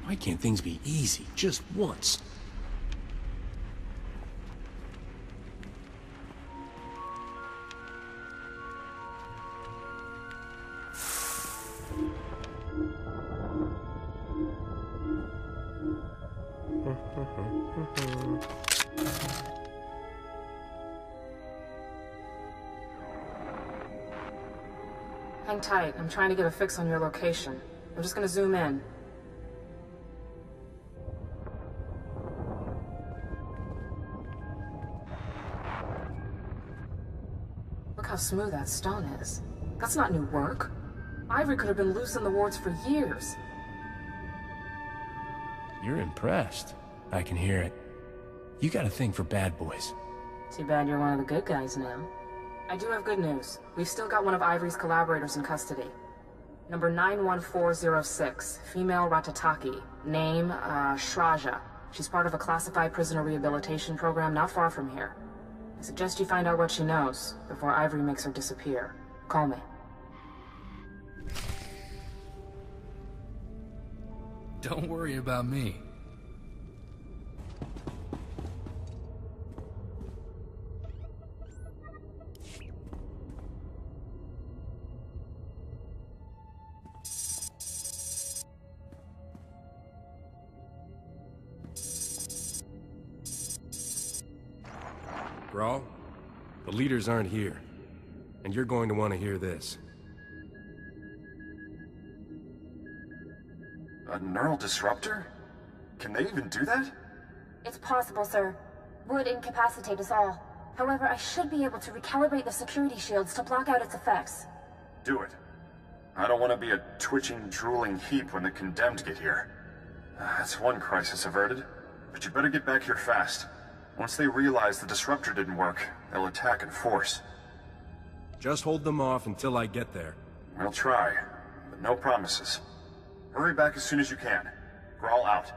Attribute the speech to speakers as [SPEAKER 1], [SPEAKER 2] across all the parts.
[SPEAKER 1] Why can't things be easy just once?
[SPEAKER 2] Hang tight. I'm trying to get a fix on your location. I'm just gonna zoom in. Look how smooth that stone is. That's not new work. Ivory could have been loose in the wards for years.
[SPEAKER 1] You're impressed. I can hear it. You got a thing for bad boys.
[SPEAKER 2] Too bad you're one of the good guys now. I do have good news. We've still got one of Ivory's collaborators in custody. Number 91406, female Ratataki. Name, Shraja. She's part of a classified prisoner rehabilitation program not far from here. I suggest you find out what she knows before Ivory makes her disappear. Call me.
[SPEAKER 3] Don't worry about me.
[SPEAKER 1] Grawl, the leaders aren't here, and you're going to want to hear this.
[SPEAKER 4] A neural disruptor? Can they even do that?
[SPEAKER 5] It's possible, sir. Would incapacitate us all. However, I should be able to recalibrate the security shields to block out its effects.
[SPEAKER 4] Do it. I don't want to be a twitching, drooling heap when the condemned get here. That's one crisis averted. But you better get back here fast. Once they realize the disruptor didn't work, they'll attack in force.
[SPEAKER 1] Just hold them off until I get there.
[SPEAKER 4] We'll try, but no promises. Hurry back as soon as you can. Grawl out.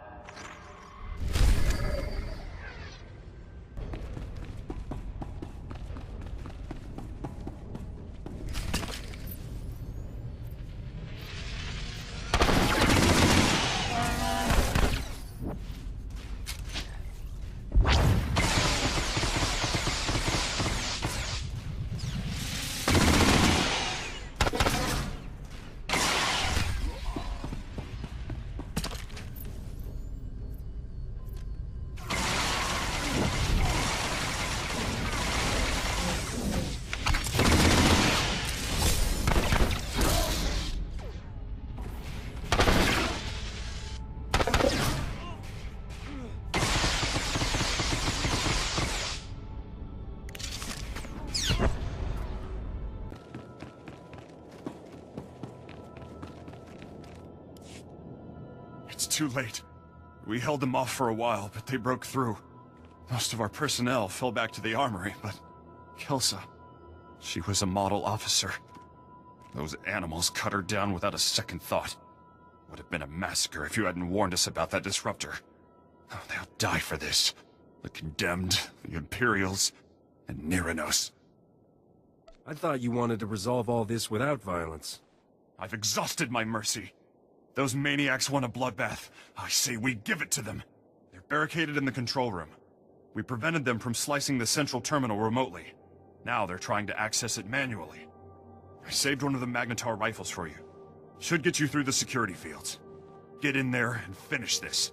[SPEAKER 6] Too late. We held them off for a while, but they broke through. Most of our personnel fell back to the armory, but Kelsa, she was a model officer. Those animals cut her down without a second thought. Would have been a massacre if you hadn't warned us about that disruptor. Oh, they'll die for this. The Condemned, the Imperials, and Neranos.
[SPEAKER 1] I thought you wanted to resolve all this without violence.
[SPEAKER 6] I've exhausted my mercy. Those maniacs want a bloodbath. I say we give it to them. They're barricaded in the control room. We prevented them from slicing the central terminal remotely. Now they're trying to access it manually. I saved one of the Magnetar rifles for you. Should get you through the security fields. Get in there and finish this.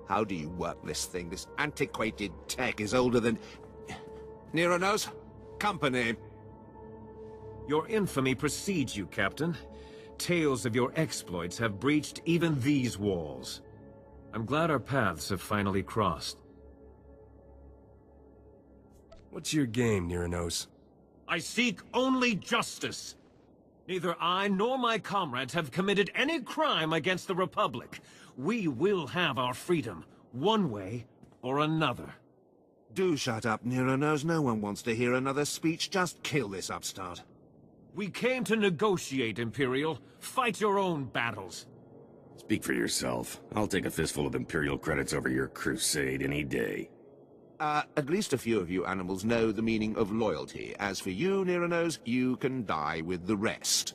[SPEAKER 7] How do you work this thing? This antiquated tech is older than... Nero knows? company.
[SPEAKER 8] Your infamy precedes you, Captain. Tales of your exploits have breached even these walls. I'm glad our paths have finally crossed.
[SPEAKER 1] What's your game, Nyranos?
[SPEAKER 8] I seek only justice. Neither I nor my comrades have committed any crime against the Republic. We will have our freedom, one way or another.
[SPEAKER 7] Do shut up, Nyranos. No one wants to hear another speech. Just kill this upstart.
[SPEAKER 8] We came to negotiate, Imperial. Fight your own battles.
[SPEAKER 9] Speak for yourself. I'll take a fistful of Imperial credits over your crusade any day.
[SPEAKER 7] At least a few of you animals know the meaning of loyalty. As for you, Nyranos, you can die with the rest.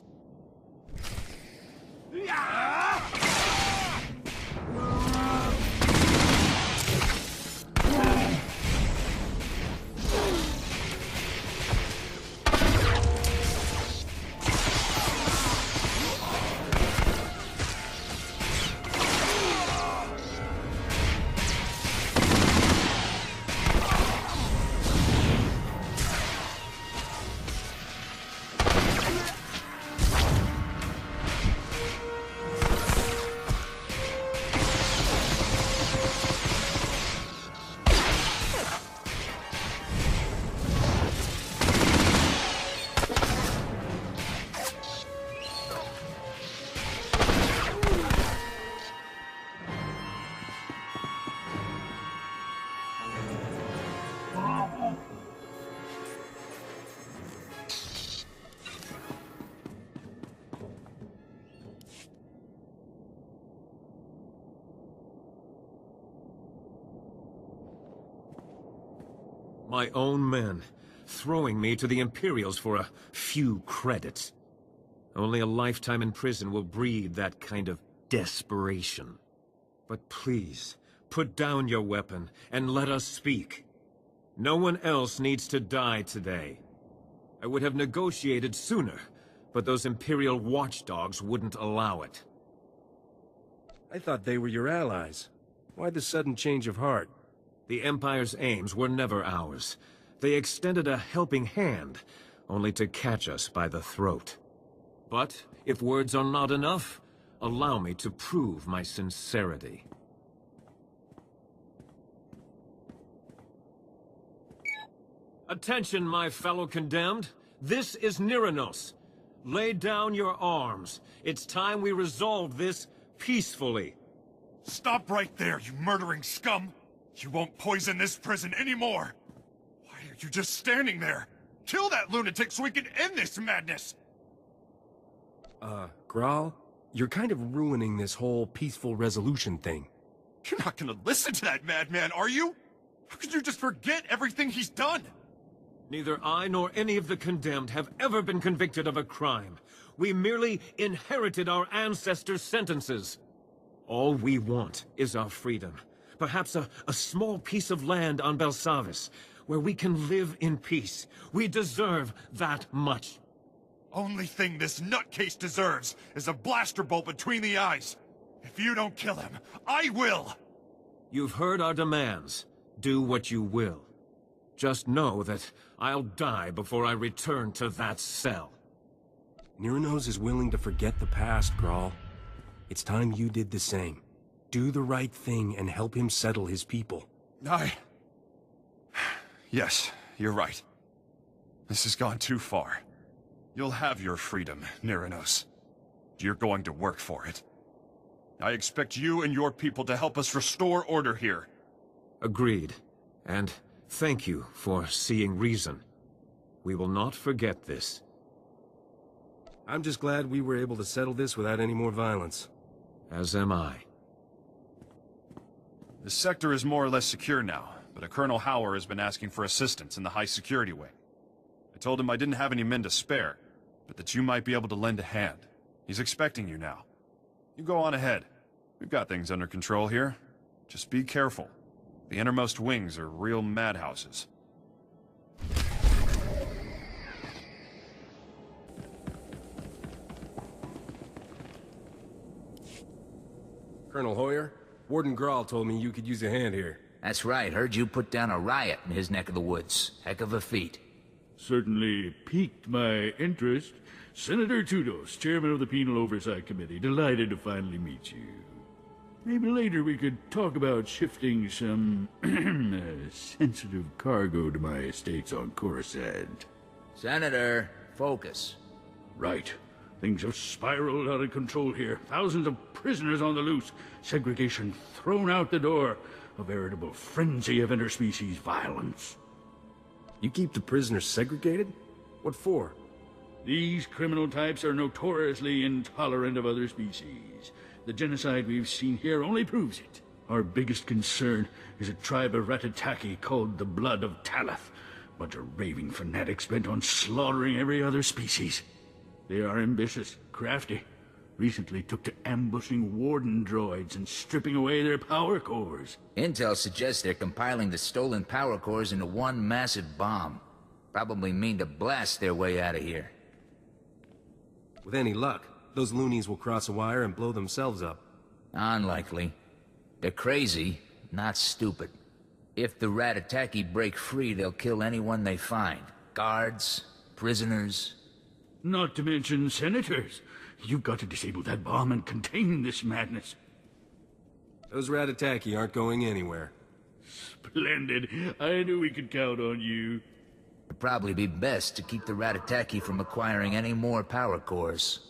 [SPEAKER 8] My own men, throwing me to the Imperials for a few credits. Only a lifetime in prison will breed that kind of desperation. But please, put down your weapon and let us speak. No one else needs to die today. I would have negotiated sooner, but those Imperial watchdogs wouldn't allow it.
[SPEAKER 1] I thought they were your allies. Why the sudden change of heart?
[SPEAKER 8] The Empire's aims were never ours. They extended a helping hand, only to catch us by the throat. But, if words are not enough, allow me to prove my sincerity. Attention, my fellow condemned. This is Nyranos. Lay down your arms. It's time we resolve this peacefully.
[SPEAKER 6] Stop right there, you murdering scum! You won't poison this prison anymore! Why are you just standing there? Kill that lunatic so we can end this madness!
[SPEAKER 1] Graal, you're kind of ruining this whole peaceful resolution thing.
[SPEAKER 6] You're not gonna listen to that madman, are you? How could you just forget everything he's done?
[SPEAKER 8] Neither I nor any of the condemned have ever been convicted of a crime. We merely inherited our ancestors' sentences. All we want is our freedom. Perhaps a small piece of land on Belsavis, where we can live in peace. We deserve that much.
[SPEAKER 6] Only thing this nutcase deserves is a blaster bolt between the eyes. If you don't kill him, I will!
[SPEAKER 8] You've heard our demands. Do what you will. Just know that I'll die before I return to that cell.
[SPEAKER 1] Nyranos is willing to forget the past, Graal. It's time you did the same. Do the right thing and help him settle his people.
[SPEAKER 6] Yes, you're right. This has gone too far. You'll have your freedom, Nyranos. You're going to work for it. I expect you and your people to help us restore order here.
[SPEAKER 8] Agreed. And thank you for seeing reason. We will not forget this.
[SPEAKER 1] I'm just glad we were able to settle this without any more violence.
[SPEAKER 8] As am I.
[SPEAKER 6] The sector is more or less secure now, but a Colonel Hauer has been asking for assistance in the high security wing. I told him I didn't have any men to spare, but that you might be able to lend a hand. He's expecting you now. You go on ahead. We've got things under control here. Just be careful. The innermost wings are real madhouses.
[SPEAKER 1] Colonel Hoyer, Warden Graal told me you could use a hand here.
[SPEAKER 10] That's right, heard you put down a riot in his neck of the woods. Heck of a feat. Certainly piqued my interest. Senator Tudos, chairman of the Penal Oversight Committee. Delighted to finally meet you. Maybe later we could talk about shifting some sensitive cargo to my estates on Coruscant.
[SPEAKER 11] Senator, focus.
[SPEAKER 10] Right. Things have spiraled out of control here. Thousands of prisoners on the loose. Segregation thrown out the door. A veritable frenzy of interspecies violence.
[SPEAKER 1] You keep the prisoners segregated? What for?
[SPEAKER 10] These criminal types are notoriously intolerant of other species. The genocide we've seen here only proves it. Our biggest concern is a tribe of Ratataki called the Blood of Talith. Bunch of raving fanatics bent on slaughtering every other species. They are ambitious, crafty. Recently took to ambushing warden droids and stripping away their power cores.
[SPEAKER 11] Intel suggests they're compiling the stolen power cores into one massive bomb. Probably mean to blast their way out of here.
[SPEAKER 1] With any luck, those loonies will cross a wire and blow themselves up.
[SPEAKER 11] Unlikely. They're crazy, not stupid. If the Ratataki break free, they'll kill anyone they find. Guards, prisoners.
[SPEAKER 10] Not to mention senators. You've got to disable that bomb and contain this madness.
[SPEAKER 1] Those Ratataki aren't going anywhere.
[SPEAKER 10] Splendid. I knew we could count on you.
[SPEAKER 11] It'd probably be best to keep the Ratataki from acquiring any more power cores.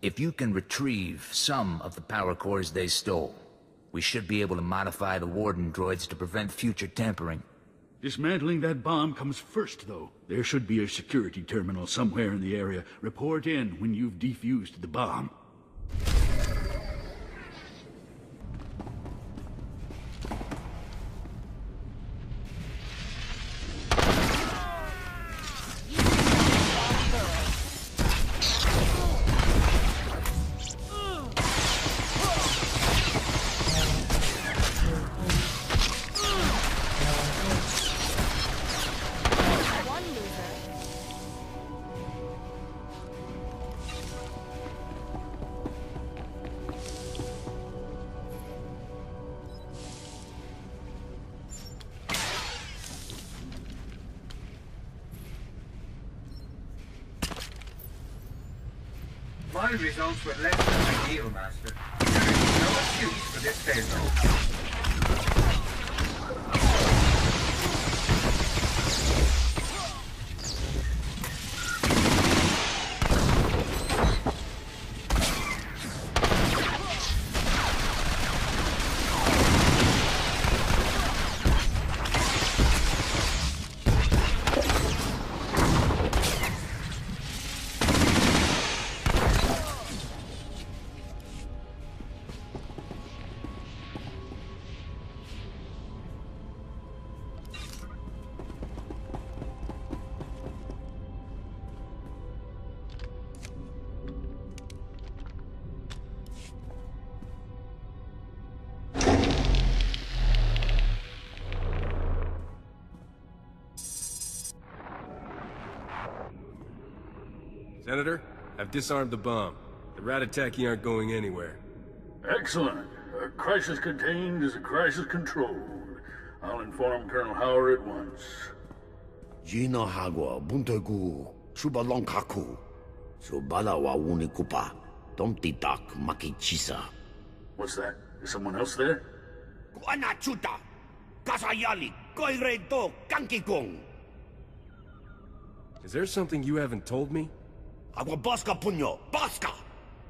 [SPEAKER 11] If you can retrieve some of the power cores they stole, we should be able to modify the warden droids to prevent future tampering.
[SPEAKER 10] Dismantling that bomb comes first, though. There should be a security terminal somewhere in the area. Report in when you've defused the bomb.
[SPEAKER 12] My results were less than ideal, Master. There is no excuse for this failure.
[SPEAKER 1] Senator, I've disarmed the bomb. The Ratataki aren't going anywhere.
[SPEAKER 10] Excellent. A crisis contained is a crisis controlled. I'll inform Colonel Howard at once.
[SPEAKER 13] Gina Hagwa, Buntegu, Subalonkaku, Subala Wawunikupa, Domtitak Makichisa.
[SPEAKER 10] What's that? Is someone else there?
[SPEAKER 13] Guanachuta, Kasayali, Koireto, Kankikong.
[SPEAKER 1] Is there something you haven't told me?
[SPEAKER 13] Agua Bosca Punyo, Bosca!